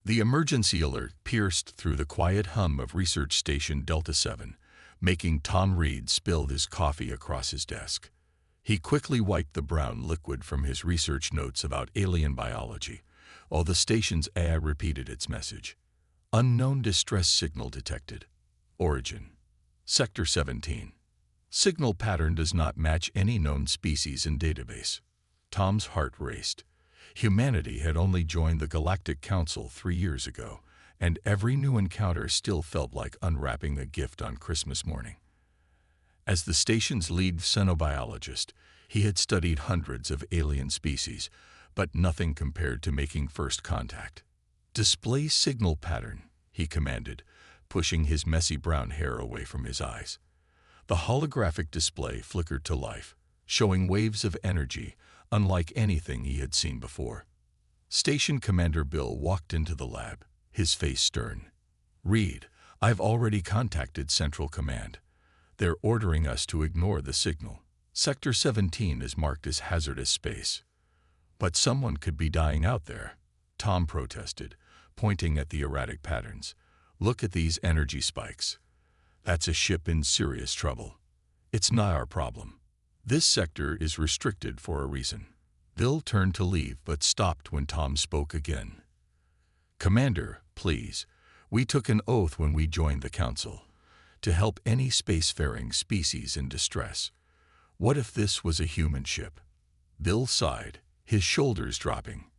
The emergency alert pierced through the quiet hum of Research Station Delta 7, making Tom Reed spill his coffee across his desk. He quickly wiped the brown liquid from his research notes about alien biology, while the station's AI repeated its message. Unknown distress signal detected. Origin: Sector 17. Signal pattern does not match any known species in database. Tom's heart raced. Humanity had only joined the Galactic Council 3 years ago, and every new encounter still felt like unwrapping a gift on Christmas morning. As the station's lead xenobiologist, he had studied hundreds of alien species, but nothing compared to making first contact. "Display signal pattern," he commanded, pushing his messy brown hair away from his eyes. The holographic display flickered to life, showing waves of energy unlike anything he had seen before. Station Commander Bill walked into the lab, his face stern. "Reed, I've already contacted Central Command. They're ordering us to ignore the signal. Sector 17 is marked as hazardous space." "But someone could be dying out there," Tom protested, pointing at the erratic patterns. "Look at these energy spikes. That's a ship in serious trouble. It's not our problem. This sector is restricted for a reason." Bill turned to leave but stopped when Tom spoke again. "Commander, please, we took an oath when we joined the Council to help any spacefaring species in distress. What if this was a human ship?" Bill sighed, his shoulders dropping.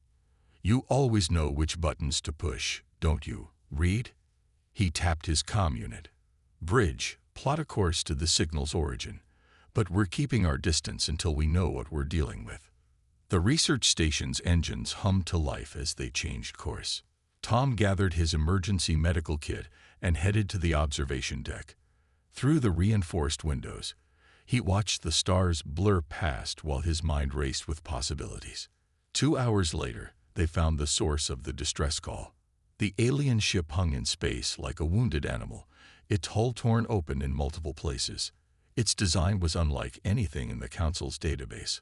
"You always know which buttons to push, don't you, Reed?" He tapped his comm unit. "Bridge, plot a course to the signal's origin, but we're keeping our distance until we know what we're dealing with." The research station's engines hummed to life as they changed course. Tom gathered his emergency medical kit and headed to the observation deck. Through the reinforced windows, he watched the stars blur past while his mind raced with possibilities. 2 hours later, they found the source of the distress call. The alien ship hung in space like a wounded animal, its hull torn open in multiple places. Its design was unlike anything in the Council's database,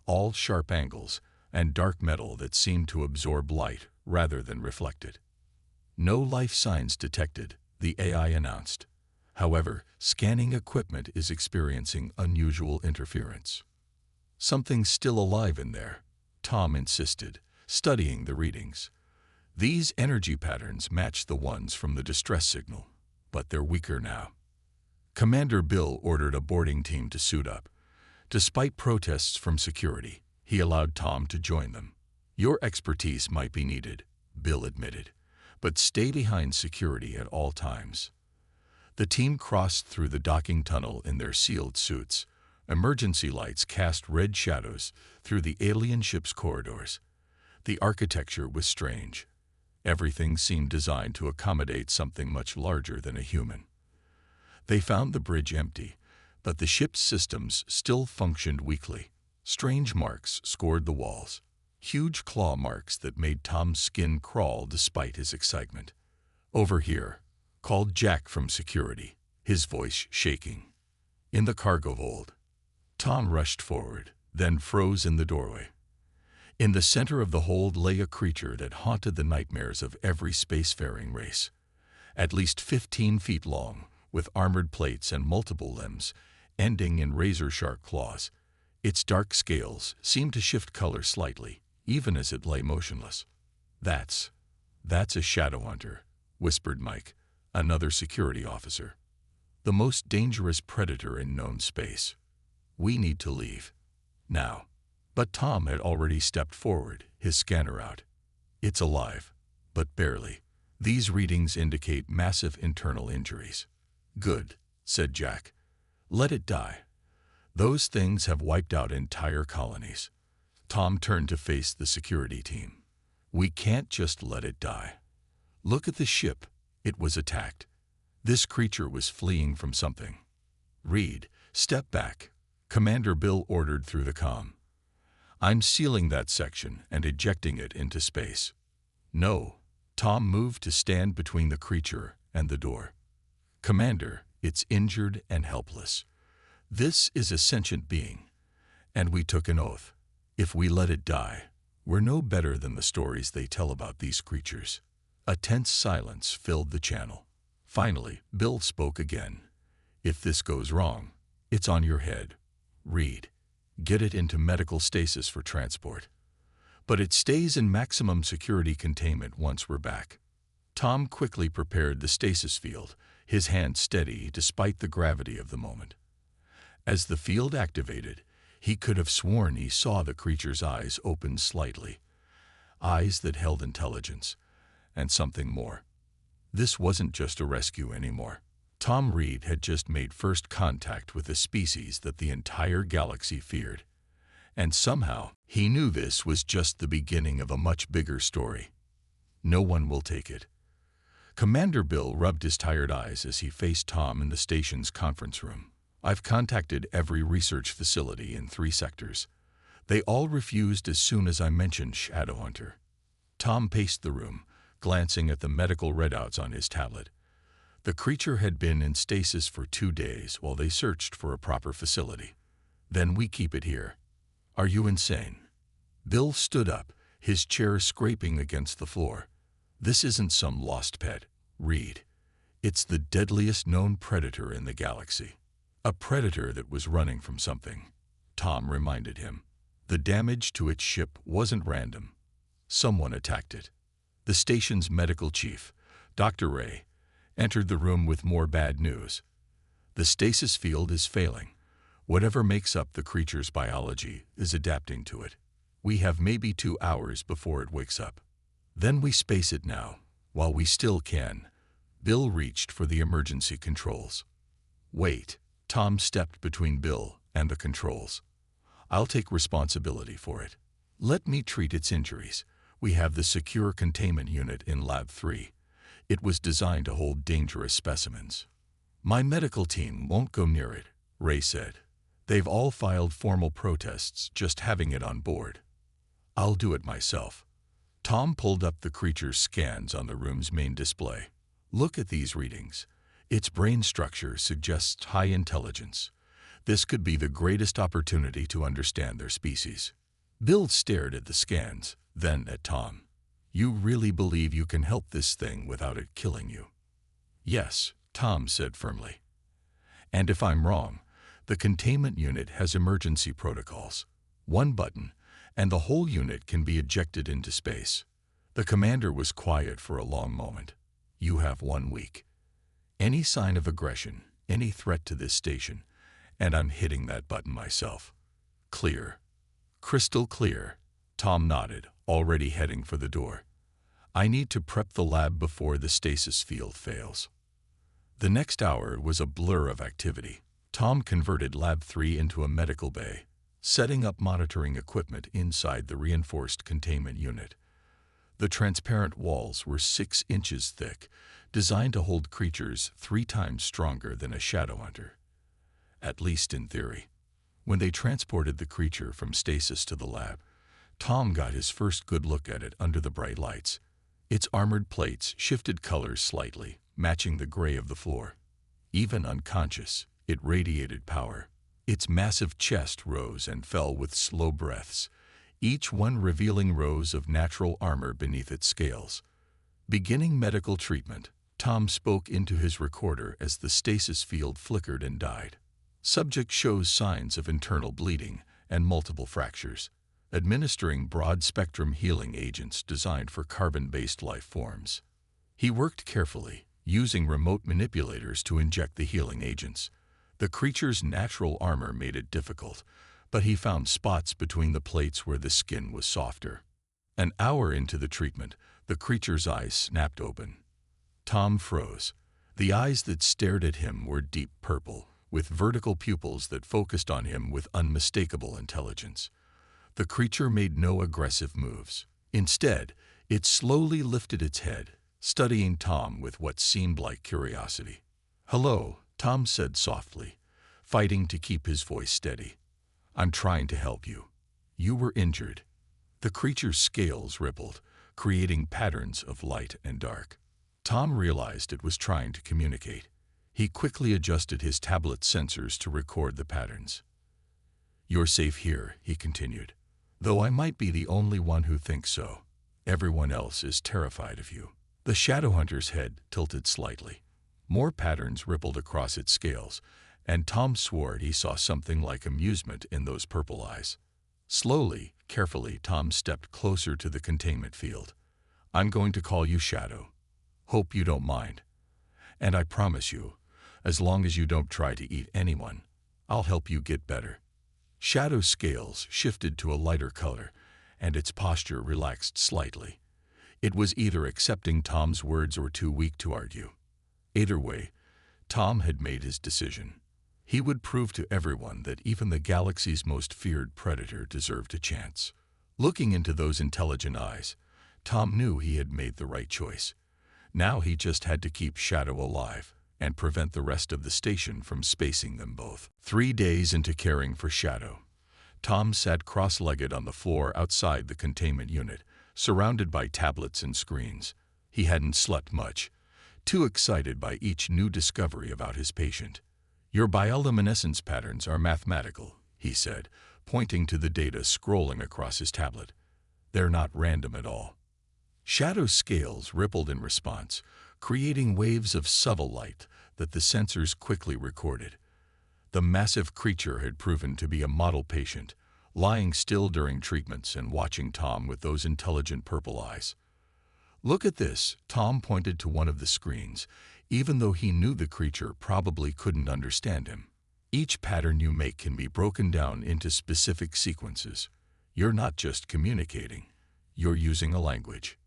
all sharp angles and dark metal that seemed to absorb light rather than reflect it. "No life signs detected," the AI announced. "However, scanning equipment is experiencing unusual interference." "Something's still alive in there," Tom insisted, studying the readings. "These energy patterns match the ones from the distress signal, but they're weaker now." Commander Bill ordered a boarding team to suit up. Despite protests from security, he allowed Tom to join them. "Your expertise might be needed," Bill admitted, "but stay behind security at all times." The team crossed through the docking tunnel in their sealed suits. Emergency lights cast red shadows through the alien ship's corridors. The architecture was strange. Everything seemed designed to accommodate something much larger than a human. They found the bridge empty, but the ship's systems still functioned weakly. Strange marks scored the walls, huge claw marks that made Tom's skin crawl despite his excitement. "Over here," called Jack from security, his voice shaking. "In the cargo hold." Tom rushed forward, then froze in the doorway. In the center of the hold lay a creature that haunted the nightmares of every spacefaring race. At least 15 feet long, with armored plates and multiple limbs, ending in razor-sharp claws. Its dark scales seemed to shift color slightly, even as it lay motionless. That's a shadow hunter," whispered Mike, another security officer. "The most dangerous predator in known space. We need to leave. Now." But Tom had already stepped forward, his scanner out. "It's alive, but barely. These readings indicate massive internal injuries." "Good," said Jack. "Let it die. Those things have wiped out entire colonies." Tom turned to face the security team. "We can't just let it die. Look at the ship. It was attacked. This creature was fleeing from something." "Reed, step back," Commander Bill ordered through the comm. "I'm sealing that section and ejecting it into space." "No." Tom moved to stand between the creature and the door. "Commander, it's injured and helpless. This is a sentient being, and we took an oath. If we let it die, we're no better than the stories they tell about these creatures." A tense silence filled the channel. Finally, Bill spoke again. "If this goes wrong, it's on your head. Reed, get it into medical stasis for transport. But it stays in maximum security containment once we're back." Tom quickly prepared the stasis field, his hand steady despite the gravity of the moment. As the field activated, he could have sworn he saw the creature's eyes open slightly. Eyes that held intelligence, and something more. This wasn't just a rescue anymore. Tom Reed had just made first contact with a species that the entire galaxy feared. And somehow, he knew this was just the beginning of a much bigger story. No one will take it. Commander Bill rubbed his tired eyes as he faced Tom in the station's conference room. "I've contacted every research facility in 3 sectors. They all refused as soon as I mentioned Shadowhunter." Tom paced the room, glancing at the medical readouts on his tablet. The creature had been in stasis for 2 days while they searched for a proper facility. "Then we keep it here. Are you insane?" Bill stood up, his chair scraping against the floor. "This isn't some lost pet, Reed. It's the deadliest known predator in the galaxy. A predator that was running from something," Tom reminded him. "The damage to its ship wasn't random. Someone attacked it." The station's medical chief, Dr. Ray, entered the room with more bad news. "The stasis field is failing. Whatever makes up the creature's biology is adapting to it. We have maybe 2 hours before it wakes up. Then we space it now, while we still can." Bill reached for the emergency controls. "Wait." Tom stepped between Bill and the controls. "I'll take responsibility for it. Let me treat its injuries. We have the secure containment unit in Lab 3. It was designed to hold dangerous specimens." "My medical team won't go near it," Ray said. "They've all filed formal protests just having it on board." "I'll do it myself." Tom pulled up the creature's scans on the room's main display. "Look at these readings. Its brain structure suggests high intelligence. This could be the greatest opportunity to understand their species." Bill stared at the scans, then at Tom. "You really believe you can help this thing without it killing you?" "Yes," Tom said firmly. "And if I'm wrong, the containment unit has emergency protocols. 1 button, and the whole unit can be ejected into space." The commander was quiet for a long moment. "You have 1 week. Any sign of aggression, any threat to this station, and I'm hitting that button myself." "Clear." "Crystal clear." Tom nodded, already heading for the door. "I need to prep the lab before the stasis field fails." The next hour was a blur of activity. Tom converted Lab 3 into a medical bay, setting up monitoring equipment inside the reinforced containment unit. The transparent walls were 6 inches thick, designed to hold creatures 3 times stronger than a Shadowhunter. At least in theory. When they transported the creature from stasis to the lab, Tom got his first good look at it under the bright lights. Its armored plates shifted colors slightly, matching the gray of the floor. Even unconscious, it radiated power. Its massive chest rose and fell with slow breaths, each one revealing rows of natural armor beneath its scales. Beginning medical treatment, Tom spoke into his recorder as the stasis field flickered and died. Subject shows signs of internal bleeding and multiple fractures, administering broad-spectrum healing agents designed for carbon-based life forms. He worked carefully, using remote manipulators to inject the healing agents. The creature's natural armor made it difficult, but he found spots between the plates where the skin was softer. An hour into the treatment, the creature's eyes snapped open. Tom froze. The eyes that stared at him were deep purple, with vertical pupils that focused on him with unmistakable intelligence. The creature made no aggressive moves. Instead, it slowly lifted its head, studying Tom with what seemed like curiosity. "Hello," Tom said softly, fighting to keep his voice steady. "I'm trying to help you. You were injured." The creature's scales rippled, creating patterns of light and dark. Tom realized it was trying to communicate. He quickly adjusted his tablet sensors to record the patterns. "You're safe here," he continued. "Though I might be the only one who thinks so. Everyone else is terrified of you." The shadow hunter's head tilted slightly. More patterns rippled across its scales, and Tom swore he saw something like amusement in those purple eyes. Slowly, carefully, Tom stepped closer to the containment field. I'm going to call you Shadow. Hope you don't mind. And I promise you, as long as you don't try to eat anyone, I'll help you get better. Shadow's scales shifted to a lighter color, and its posture relaxed slightly. It was either accepting Tom's words or too weak to argue. Either way, Tom had made his decision. He would prove to everyone that even the galaxy's most feared predator deserved a chance. Looking into those intelligent eyes, Tom knew he had made the right choice. Now he just had to keep Shadow alive and prevent the rest of the station from spacing them both. 3 days into caring for Shadow, Tom sat cross-legged on the floor outside the containment unit, surrounded by tablets and screens. He hadn't slept much, too excited by each new discovery about his patient. Your bioluminescence patterns are mathematical, he said, pointing to the data scrolling across his tablet. They're not random at all. Shadow's scales rippled in response, creating waves of subtle light that the sensors quickly recorded. The massive creature had proven to be a model patient, lying still during treatments and watching Tom with those intelligent purple eyes. Look at this, Tom pointed to one of the screens, even though he knew the creature probably couldn't understand him. Each pattern you make can be broken down into specific sequences. You're not just communicating, you're using a language.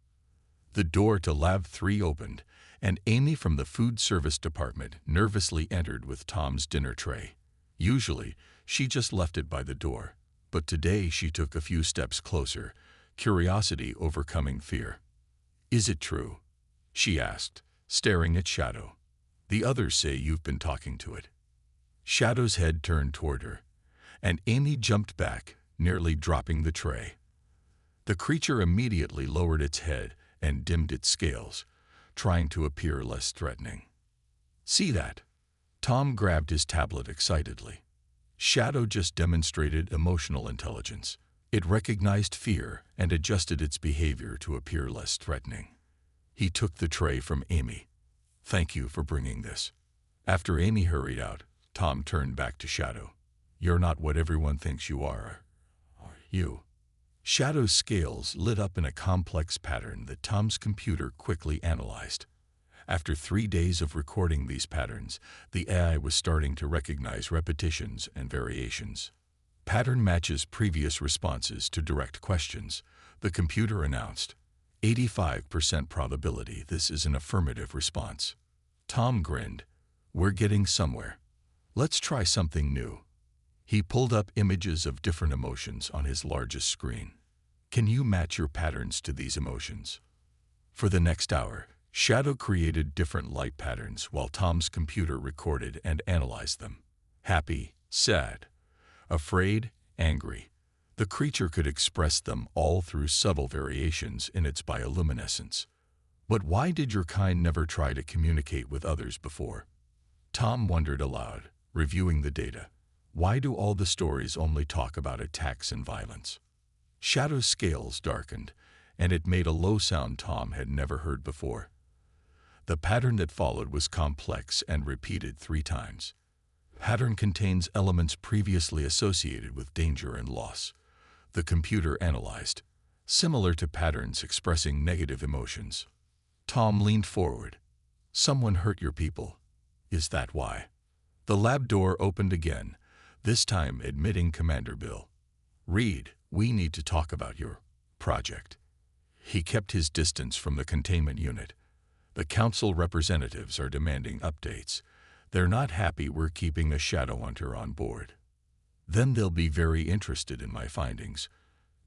The door to Lab 3 opened, and Amy from the food service department nervously entered with Tom's dinner tray. Usually, she just left it by the door, but today she took a few steps closer, curiosity overcoming fear. Is it true? She asked, staring at Shadow. The others say you've been talking to it. Shadow's head turned toward her, and Amy jumped back, nearly dropping the tray. The creature immediately lowered its head and dimmed its scales, trying to appear less threatening. See that? Tom grabbed his tablet excitedly. Shadow just demonstrated emotional intelligence. It recognized fear and adjusted its behavior to appear less threatening. He took the tray from Amy. Thank you for bringing this. After Amy hurried out, Tom turned back to Shadow. You're not what everyone thinks you are you? Shadow's scales lit up in a complex pattern that Tom's computer quickly analyzed. After 3 days of recording these patterns, the AI was starting to recognize repetitions and variations. Pattern matches previous responses to direct questions, the computer announced. 85% probability this is an affirmative response. Tom grinned. We're getting somewhere. Let's try something new. He pulled up images of different emotions on his largest screen. Can you match your patterns to these emotions? For the next hour, Shadow created different light patterns while Tom's computer recorded and analyzed them. Happy, sad, afraid, angry. The creature could express them all through subtle variations in its bioluminescence. But why did your kind never try to communicate with others before? Tom wondered aloud, reviewing the data. Why do all the stories only talk about attacks and violence? Shadow's scales darkened, and it made a low sound Tom had never heard before. The pattern that followed was complex and repeated 3 times. Pattern contains elements previously associated with danger and loss. The computer analyzed, similar to patterns expressing negative emotions. Tom leaned forward. Someone hurt your people. Is that why? The lab door opened again, this time admitting Commander Bill. Reed, we need to talk about your project. He kept his distance from the containment unit. The council representatives are demanding updates. They're not happy we're keeping a shadow hunter on board. Then they'll be very interested in my findings,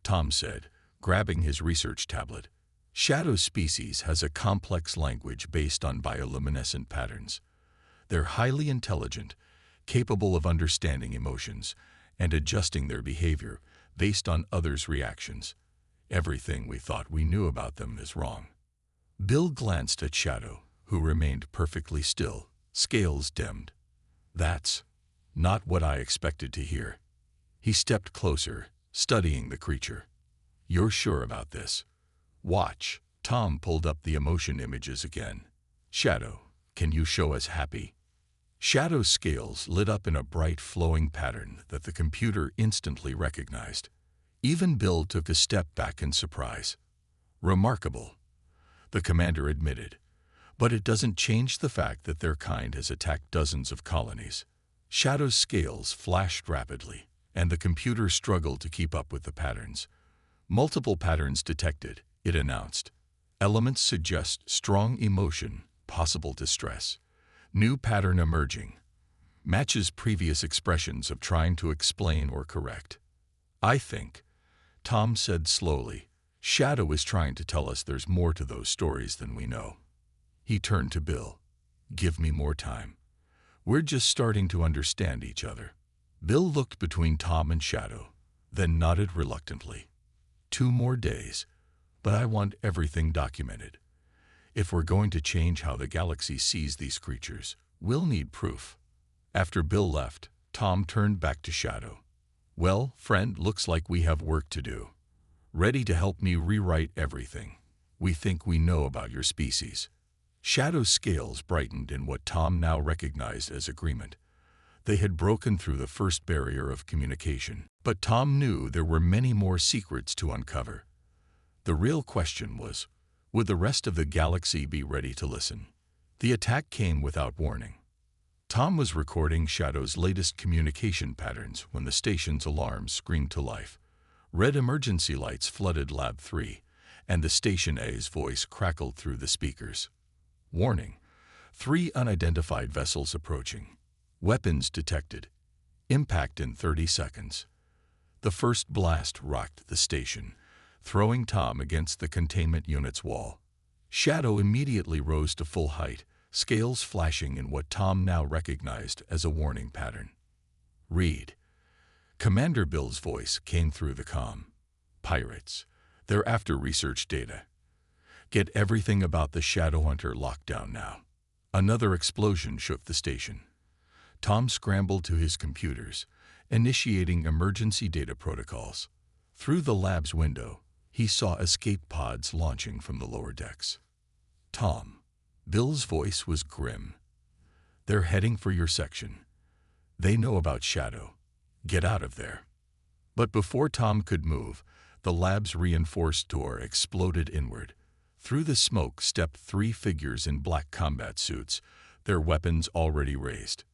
Tom said, grabbing his research tablet. Shadow species has a complex language based on bioluminescent patterns. They're highly intelligent, capable of understanding emotions and adjusting their behavior based on others' reactions. Everything we thought we knew about them is wrong. Bill glanced at Shadow, who remained perfectly still, scales dimmed. That's not what I expected to hear. He stepped closer, studying the creature. You're sure about this? Watch, Tom pulled up the emotion images again. Shadow, can you show us happy? Shadow's scales lit up in a bright flowing pattern that the computer instantly recognized. Even Bill took a step back in surprise. Remarkable, the commander admitted, but it doesn't change the fact that their kind has attacked dozens of colonies. Shadow's scales flashed rapidly, and the computer struggled to keep up with the patterns. Multiple patterns detected, it announced. Elements suggest strong emotion, possible distress. New pattern emerging. Matches previous expressions of trying to explain or correct. I think, Tom said slowly, Shadow is trying to tell us there's more to those stories than we know. He turned to Bill. Give me more time. We're just starting to understand each other. Bill looked between Tom and Shadow, then nodded reluctantly. 2 more days, but I want everything documented. If we're going to change how the galaxy sees these creatures, we'll need proof. After Bill left, Tom turned back to Shadow. Well, friend, looks like we have work to do. Ready to help me rewrite everything we think we know about your species? Shadow's scales brightened in what Tom now recognized as agreement. They had broken through the first barrier of communication, but Tom knew there were many more secrets to uncover. The real question was, would the rest of the galaxy be ready to listen? The attack came without warning. Tom was recording Shadow's latest communication patterns when the station's alarms screamed to life. Red emergency lights flooded Lab 3, and the Station A's voice crackled through the speakers. Warning: 3 unidentified vessels approaching. Weapons detected. Impact in 30 seconds. The first blast rocked the station, throwing Tom against the containment unit's wall. Shadow immediately rose to full height, scales flashing in what Tom now recognized as a warning pattern. Read. Commander Bill's voice came through the comm. Pirates. They're after research data. Get everything about the Shadowhunter locked down now. Another explosion shook the station. Tom scrambled to his computers, initiating emergency data protocols. Through the lab's window, he saw escape pods launching from the lower decks. Tom. Bill's voice was grim. They're heading for your section. They know about Shadow. Get out of there. But before Tom could move, the lab's reinforced door exploded inward. Through the smoke stepped 3 figures in black combat suits, their weapons already raised.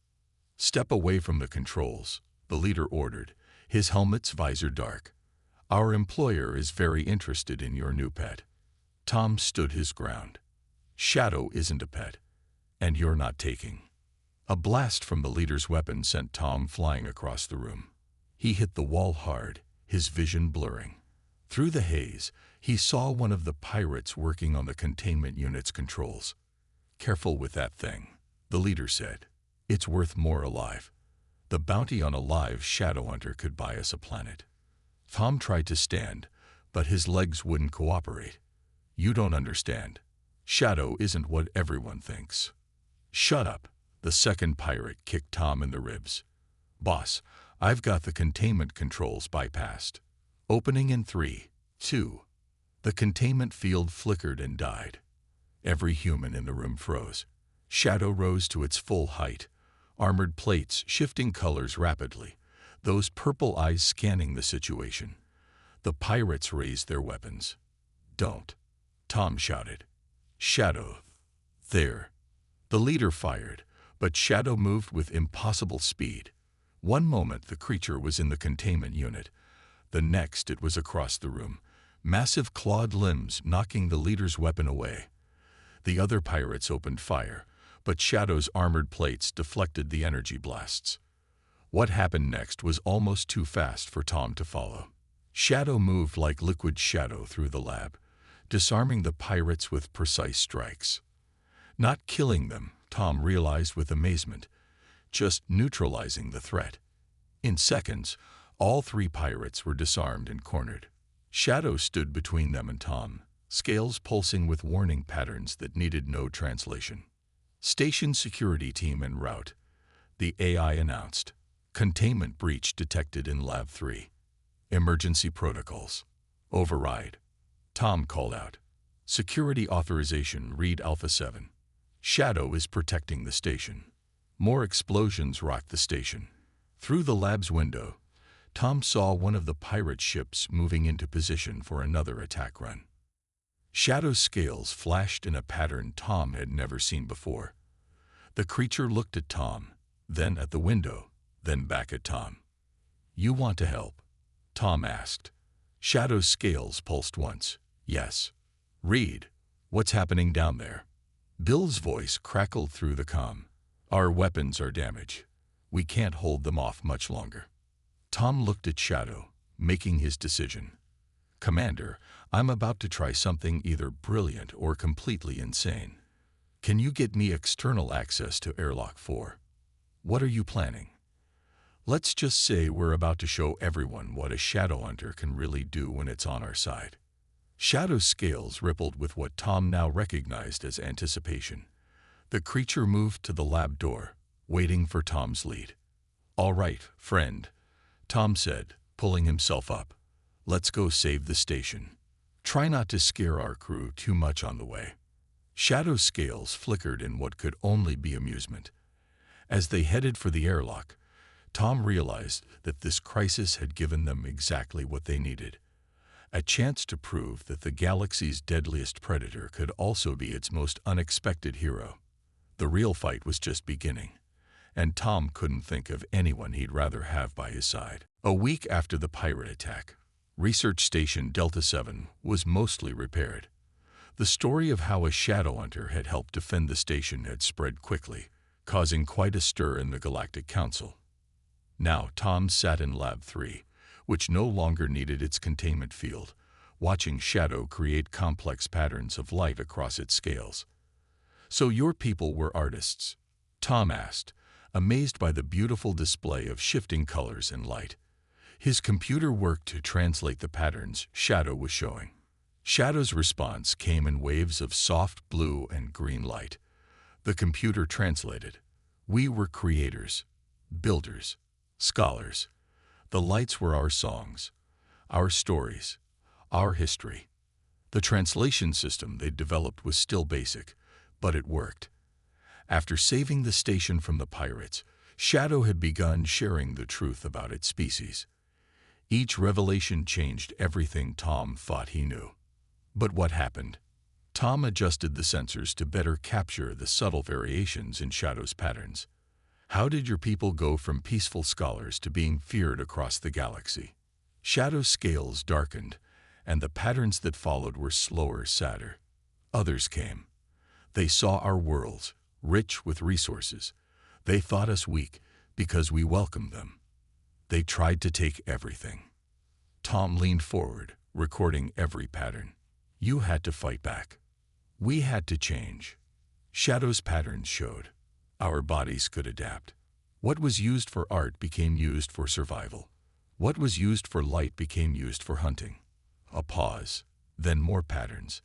Step away from the controls, the leader ordered, his helmet's visor dark. Our employer is very interested in your new pet. Tom stood his ground. Shadow isn't a pet, and you're not taking. A blast from the leader's weapon sent Tom flying across the room. He hit the wall hard, his vision blurring. Through the haze, he saw one of the pirates working on the containment unit's controls. Careful with that thing, the leader said. It's worth more alive. The bounty on a live Shadowhunter could buy us a planet. Tom tried to stand, but his legs wouldn't cooperate. You don't understand. Shadow isn't what everyone thinks. Shut up, the second pirate kicked Tom in the ribs. Boss, I've got the containment controls bypassed. Opening in 3, 2. The containment field flickered and died. Every human in the room froze. Shadow rose to its full height, armored plates shifting colors rapidly, those purple eyes scanning the situation. The pirates raised their weapons. Don't, Tom shouted. Shadow. There. The leader fired, but Shadow moved with impossible speed. One moment the creature was in the containment unit. The next it was across the room, massive clawed limbs knocking the leader's weapon away. The other pirates opened fire, but Shadow's armored plates deflected the energy blasts. What happened next was almost too fast for Tom to follow. Shadow moved like liquid shadow through the lab, disarming the pirates with precise strikes. Not killing them, Tom realized with amazement, just neutralizing the threat. In seconds, all 3 pirates were disarmed and cornered. Shadow stood between them and Tom, scales pulsing with warning patterns that needed no translation. Station security team en route, the AI announced. Containment breach detected in Lab 3. Emergency protocols. Override. Tom called out. Security authorization, read Alpha 7. Shadow is protecting the station. More explosions rocked the station. Through the lab's window, Tom saw one of the pirate ships moving into position for another attack run. Shadow's scales flashed in a pattern Tom had never seen before. The creature looked at Tom, then at the window, then back at Tom. "You want to help?" Tom asked. Shadow's scales pulsed once. "Yes." "Reed, what's happening down there?" Bill's voice crackled through the comm. "Our weapons are damaged. We can't hold them off much longer." Tom looked at Shadow, making his decision. "Commander, I'm about to try something either brilliant or completely insane. Can you get me external access to Airlock 4? What are you planning?" "Let's just say we're about to show everyone what a Shadow Hunter can really do when it's on our side." Shadow's scales rippled with what Tom now recognized as anticipation. The creature moved to the lab door, waiting for Tom's lead. "All right, friend," Tom said, pulling himself up. "Let's go save the station. Try not to scare our crew too much on the way." Shadow's scales flickered in what could only be amusement. As they headed for the airlock, Tom realized that this crisis had given them exactly what they needed. A chance to prove that the galaxy's deadliest predator could also be its most unexpected hero. The real fight was just beginning, and Tom couldn't think of anyone he'd rather have by his side. A week after the pirate attack, Research Station Delta 7 was mostly repaired. The story of how a Shadow Hunter had helped defend the station had spread quickly, causing quite a stir in the Galactic Council. Now Tom sat in Lab 3, which no longer needed its containment field, watching Shadow create complex patterns of light across its scales. "So your people were artists?" Tom asked, amazed by the beautiful display of shifting colors and light. His computer worked to translate the patterns Shadow was showing. Shadow's response came in waves of soft blue and green light. The computer translated. "We were creators, builders, scholars. The lights were our songs, our stories, our history." The translation system they'd developed was still basic, but it worked. After saving the station from the pirates, Shadow had begun sharing the truth about its species. Each revelation changed everything Tom thought he knew. But what happened? Tom adjusted the sensors to better capture the subtle variations in Shadow's patterns. "How did your people go from peaceful scholars to being feared across the galaxy?" Shadow's scales darkened, and the patterns that followed were slower, sadder. "Others came. They saw our worlds, rich with resources. They thought us weak because we welcomed them. They tried to take everything." Tom leaned forward, recording every pattern. "You had to fight back. We had to change." Shadow's patterns showed. Our bodies could adapt. What was used for art became used for survival. What was used for light became used for hunting. A pause, then more patterns.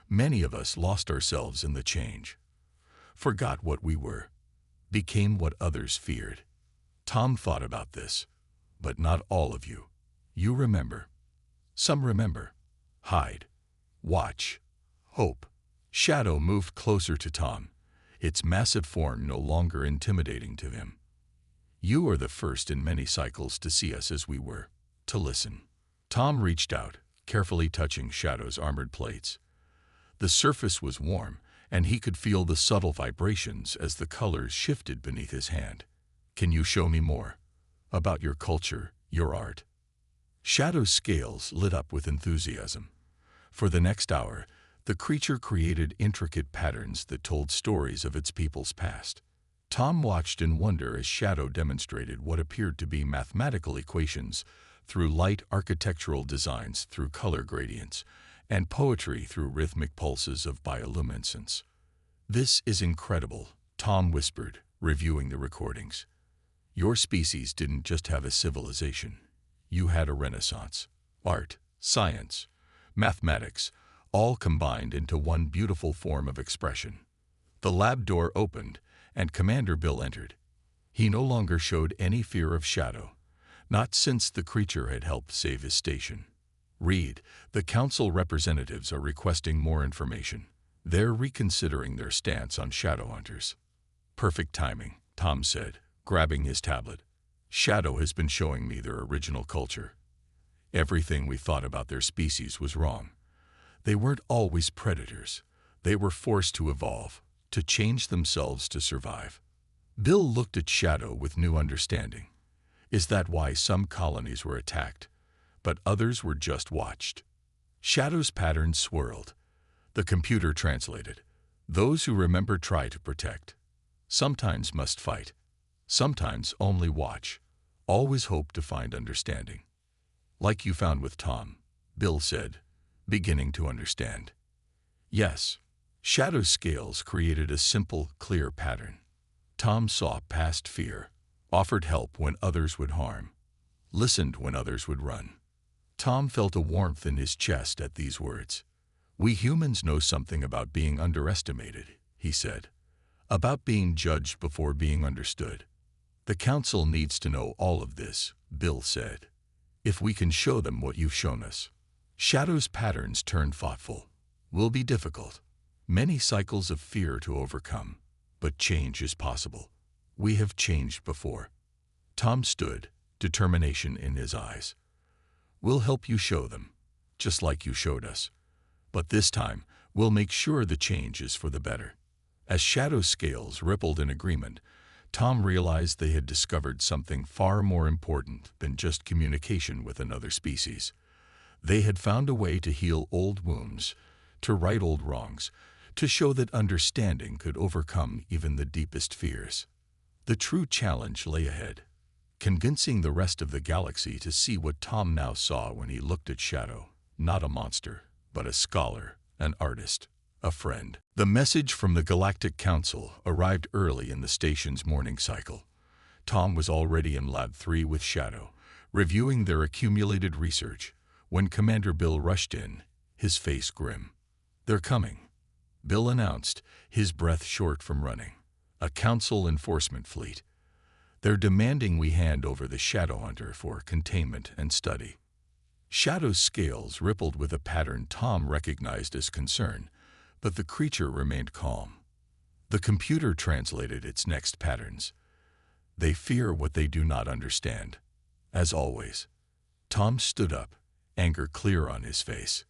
Many of us lost ourselves in the change. Forgot what we were. Became what others feared. Tom thought about this. "But not all of you. You remember. Some remember. Hide. Watch. Hope." Shadow moved closer to Tom, its massive form no longer intimidating to him. "You are the first in many cycles to see us as we were, to listen." Tom reached out, carefully touching Shadow's armored plates. The surface was warm, and he could feel the subtle vibrations as the colors shifted beneath his hand. "Can you show me more? About your culture, your art?" Shadow's scales lit up with enthusiasm. For the next hour, the creature created intricate patterns that told stories of its people's past. Tom watched in wonder as Shadow demonstrated what appeared to be mathematical equations through light, architectural designs through color gradients, and poetry through rhythmic pulses of bioluminescence. "This is incredible," Tom whispered, reviewing the recordings. "Your species didn't just have a civilization. You had a renaissance. Art, science, mathematics, all combined into one beautiful form of expression." The lab door opened, and Commander Bill entered. He no longer showed any fear of Shadow, not since the creature had helped save his station. Read, the council representatives are requesting more information. They're reconsidering their stance on shadow hunters. Perfect timing, Tom said, grabbing his tablet. Shadow has been showing me their original culture. Everything we thought about their species was wrong. They weren't always predators. They were forced to evolve, to change themselves to survive. Bill looked at Shadow with new understanding. Is that why some colonies were attacked, but others were just watched? Shadow's patterns swirled. The computer translated. Those who remember try to protect. Sometimes must fight. Sometimes only watch. Always hope to find understanding. Like you found with Tom, Bill said, beginning to understand. Yes. Shadow's scales created a simple, clear pattern. Tom saw past fear, offered help when others would harm, listened when others would run. Tom felt a warmth in his chest at these words. We humans know something about being underestimated, he said. About being judged before being understood. The council needs to know all of this, Bill said. If we can show them what you've shown us. Shadow's patterns turned thoughtful. Will be difficult. Many cycles of fear to overcome. But change is possible. We have changed before. Tom stood, determination in his eyes. We'll help you show them, just like you showed us. But this time, we'll make sure the change is for the better. As Shadow's scales rippled in agreement, Tom realized they had discovered something far more important than just communication with another species. They had found a way to heal old wounds, to right old wrongs, to show that understanding could overcome even the deepest fears. The true challenge lay ahead, convincing the rest of the galaxy to see what Tom now saw when he looked at Shadow, not a monster, but a scholar, an artist, a friend. The message from the Galactic Council arrived early in the station's morning cycle. Tom was already in Lab 3 with Shadow, reviewing their accumulated research, when Commander Bill rushed in, his face grim. They're coming, Bill announced, his breath short from running. A council enforcement fleet. They're demanding we hand over the Shadow Hunter for containment and study. Shadow's scales rippled with a pattern Tom recognized as concern, but the creature remained calm. The computer translated its next patterns. They fear what they do not understand. As always. Tom stood up, anger clear on his face.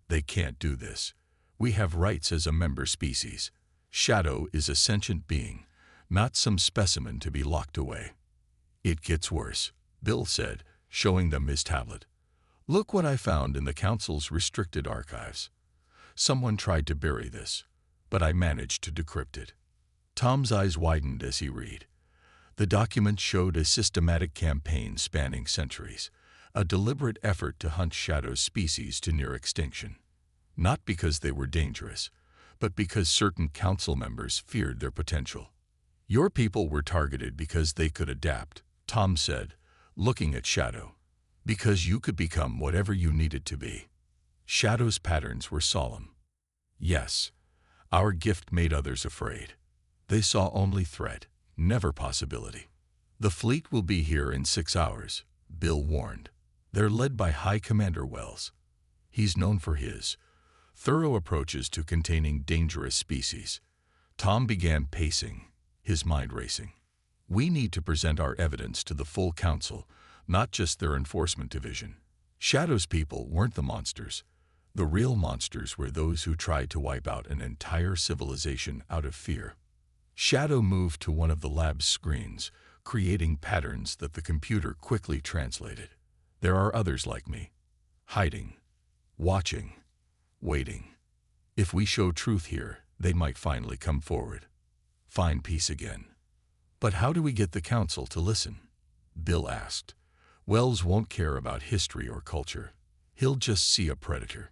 They can't do this. We have rights as a member species. Shadow is a sentient being, not some specimen to be locked away. It gets worse, Bill said, showing them his tablet. Look what I found in the Council's restricted archives. Someone tried to bury this, but I managed to decrypt it. Tom's eyes widened as he read. The document showed a systematic campaign spanning centuries, a deliberate effort to hunt Shadow's species to near extinction. Not because they were dangerous, but because certain council members feared their potential. Your people were targeted because they could adapt, Tom said, looking at Shadow. Because you could become whatever you needed to be. Shadow's patterns were solemn. Yes, our gift made others afraid. They saw only threat, never possibility. The fleet will be here in 6 hours, Bill warned. They're led by High Commander Wells. He's known for his thorough approaches to containing dangerous species. Tom began pacing, his mind racing. We need to present our evidence to the full council, not just their enforcement division. Shadow's people weren't the monsters. The real monsters were those who tried to wipe out an entire civilization out of fear. Shadow moved to one of the lab's screens, creating patterns that the computer quickly translated. There are others like me, hiding, watching, waiting. If we show truth here, they might finally come forward. Find peace again. But how do we get the council to listen? Bill asked. Wells won't care about history or culture. He'll just see a predator.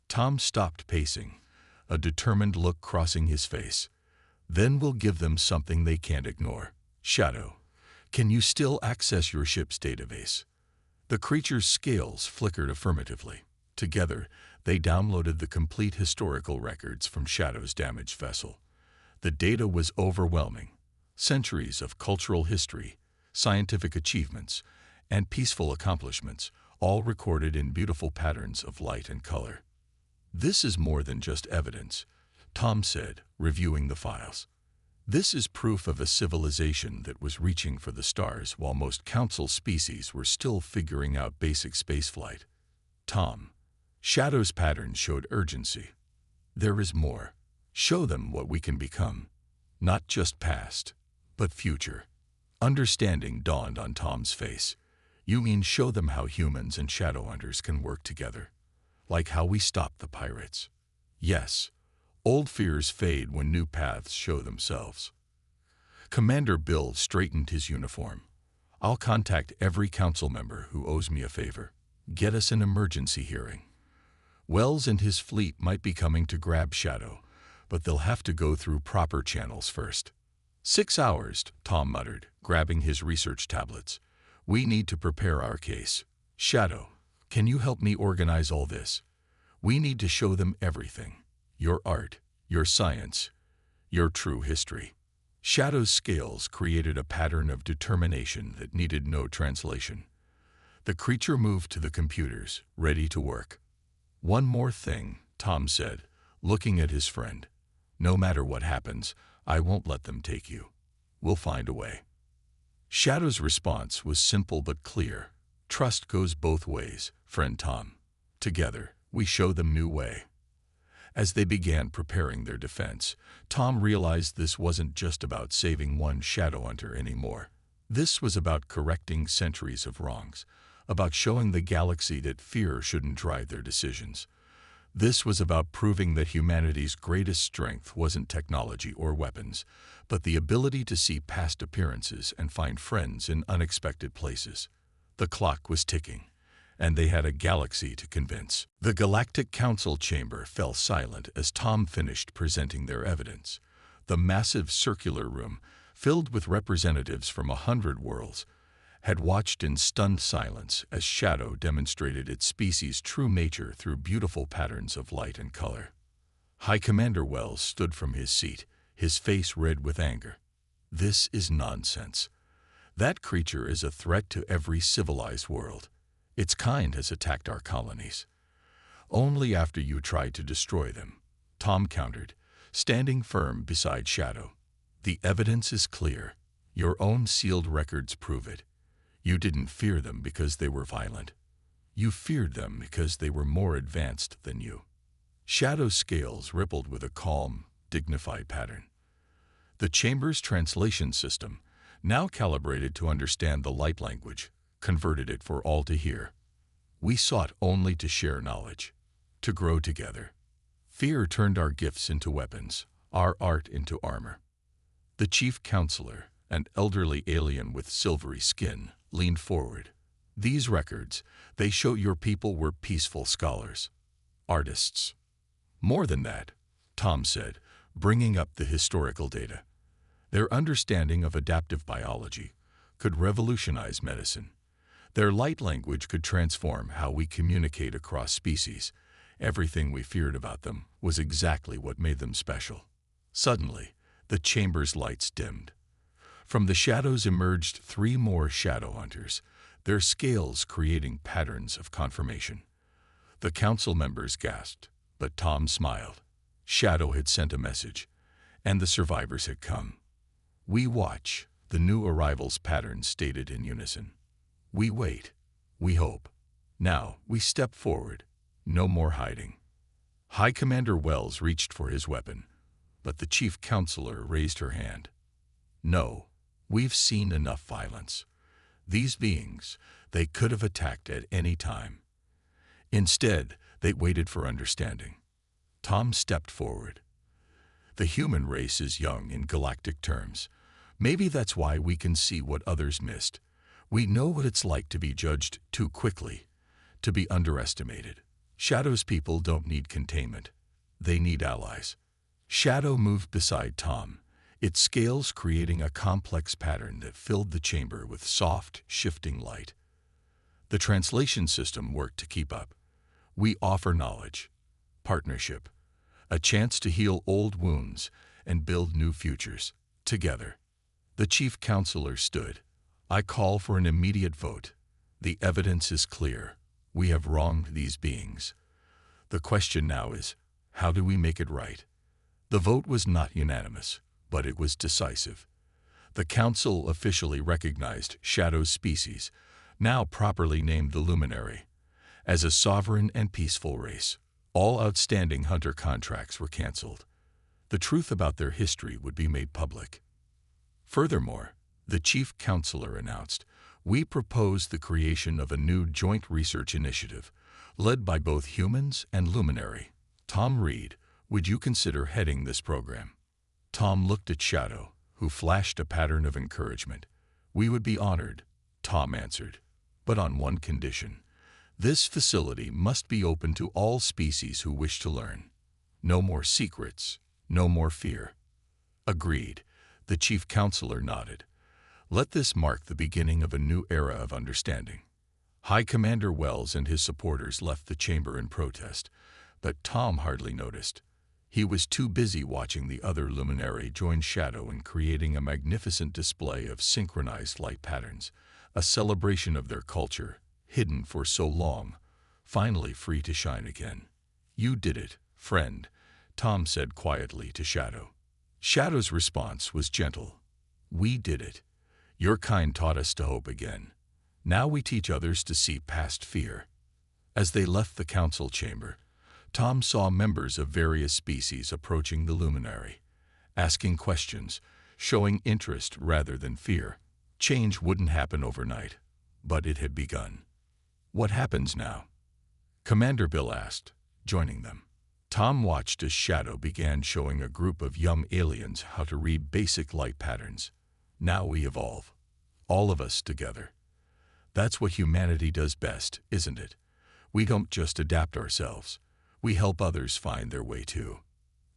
Tom stopped pacing, a determined look crossing his face. Then we'll give them something they can't ignore. Shadow, can you still access your ship's database? The creature's scales flickered affirmatively. Together, they downloaded the complete historical records from Shadow's damaged vessel. The data was overwhelming. Centuries of cultural history, scientific achievements, and peaceful accomplishments, all recorded in beautiful patterns of light and color. "This is more than just evidence," Tom said, reviewing the files. "This is proof of a civilization that was reaching for the stars while most council species were still figuring out basic spaceflight." "Tom, Shadow's patterns showed urgency. There is more. Show them what we can become. Not just past, but future." Understanding dawned on Tom's face. "You mean show them how humans and Shadowhunters can work together? Like how we stopped the pirates?" "Yes. Old fears fade when new paths show themselves." Commander Bill straightened his uniform. "I'll contact every council member who owes me a favor. Get us an emergency hearing. Wells and his fleet might be coming to grab Shadow, but they'll have to go through proper channels first." 6 hours, Tom muttered, grabbing his research tablets. "We need to prepare our case. Shadow, can you help me organize all this? We need to show them everything. Your art, your science, your true history." Shadow's scales created a pattern of determination that needed no translation. The creature moved to the computers, ready to work. "One more thing," Tom said, looking at his friend. "No matter what happens, I won't let them take you. We'll find a way." Shadow's response was simple but clear. "Trust goes both ways, friend Tom. Together, we show them new way." As they began preparing their defense, Tom realized this wasn't just about saving one Shadowhunter anymore. This was about correcting centuries of wrongs, about showing the galaxy that fear shouldn't drive their decisions. This was about proving that humanity's greatest strength wasn't technology or weapons, but the ability to see past appearances and find friends in unexpected places. The clock was ticking, and they had a galaxy to convince. The Galactic Council chamber fell silent as Tom finished presenting their evidence. The massive circular room, filled with representatives from 100 worlds, had watched in stunned silence as Shadow demonstrated its species' true nature through beautiful patterns of light and color. High Commander Wells stood from his seat, his face red with anger. "This is nonsense. That creature is a threat to every civilized world. Its kind has attacked our colonies." "Only after you tried to destroy them," Tom countered, standing firm beside Shadow. "The evidence is clear. Your own sealed records prove it. You didn't fear them because they were violent. You feared them because they were more advanced than you." Shadow's scales rippled with a calm, dignified pattern. The chamber's translation system, now calibrated to understand the light language, converted it for all to hear. "We sought only to share knowledge, to grow together. Fear turned our gifts into weapons, our art into armor." The chief counselor, an elderly alien with silvery skin, leaned forward. "These records, they show your people were peaceful scholars, artists." "More than that," Tom said, bringing up the historical data. "Their understanding of adaptive biology could revolutionize medicine. Their light language could transform how we communicate across species. Everything we feared about them was exactly what made them special." Suddenly, the chamber's lights dimmed. From the shadows emerged 3 more Shadowhunters, their scales creating patterns of confirmation. The council members gasped, but Tom smiled. Shadow had sent a message, and the survivors had come. "We watch," the new arrivals' patterns stated in unison. "We wait. We hope. Now we step forward. No more hiding." High Commander Wells reached for his weapon, but the chief counselor raised her hand. "No. We've seen enough violence. These beings, they could have attacked at any time. Instead, they waited for understanding." Tom stepped forward. "The human race is young in galactic terms. Maybe that's why we can see what others missed. We know what it's like to be judged too quickly, to be underestimated. Shadow's people don't need containment. They need allies." Shadow moved beside Tom, its scales creating a complex pattern that filled the chamber with soft, shifting light. The translation system worked to keep up. "We offer knowledge, partnership, a chance to heal old wounds and build new futures, together." The chief counselor stood. "I call for an immediate vote. The evidence is clear. We have wronged these beings. The question now is, how do we make it right? The vote was not unanimous, but it was decisive. The council officially recognized Shadow's species, now properly named the Luminary, as a sovereign and peaceful race. All outstanding hunter contracts were canceled. The truth about their history would be made public. Furthermore, the chief counselor announced, "We propose the creation of a new joint research initiative, led by both humans and Luminary. Tom Reed, would you consider heading this program?" Tom looked at Shadow, who flashed a pattern of encouragement. "We would be honored," Tom answered, "but on one condition. This facility must be open to all species who wish to learn. No more secrets, no more fear." "Agreed," the chief counselor nodded. "Let this mark the beginning of a new era of understanding." High Commander Wells and his supporters left the chamber in protest, but Tom hardly noticed. He was too busy watching the other Luminary join Shadow in creating a magnificent display of synchronized light patterns, a celebration of their culture, hidden for so long, finally free to shine again. "You did it, friend," Tom said quietly to Shadow. Shadow's response was gentle. "We did it. Your kind taught us to hope again. Now we teach others to see past fear." As they left the council chamber, Tom saw members of various species approaching the Luminary, asking questions, showing interest rather than fear. Change wouldn't happen overnight, but it had begun. "What happens now?" Commander Bill asked, joining them. Tom watched as Shadow began showing a group of young aliens how to read basic light patterns. "Now we evolve. All of us together. That's what humanity does best, isn't it? We don't just adapt ourselves. We help others find their way too."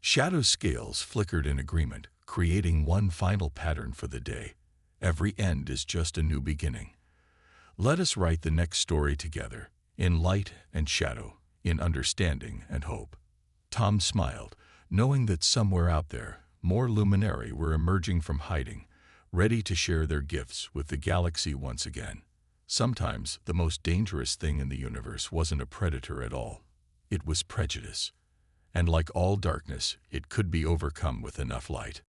Shadow's scales flickered in agreement, creating one final pattern for the day. Every end is just a new beginning. Let us write the next story together, in light and shadow, in understanding and hope. Tom smiled, knowing that somewhere out there, more Luminary were emerging from hiding, ready to share their gifts with the galaxy once again. Sometimes the most dangerous thing in the universe wasn't a predator at all. It was prejudice. And like all darkness, it could be overcome with enough light.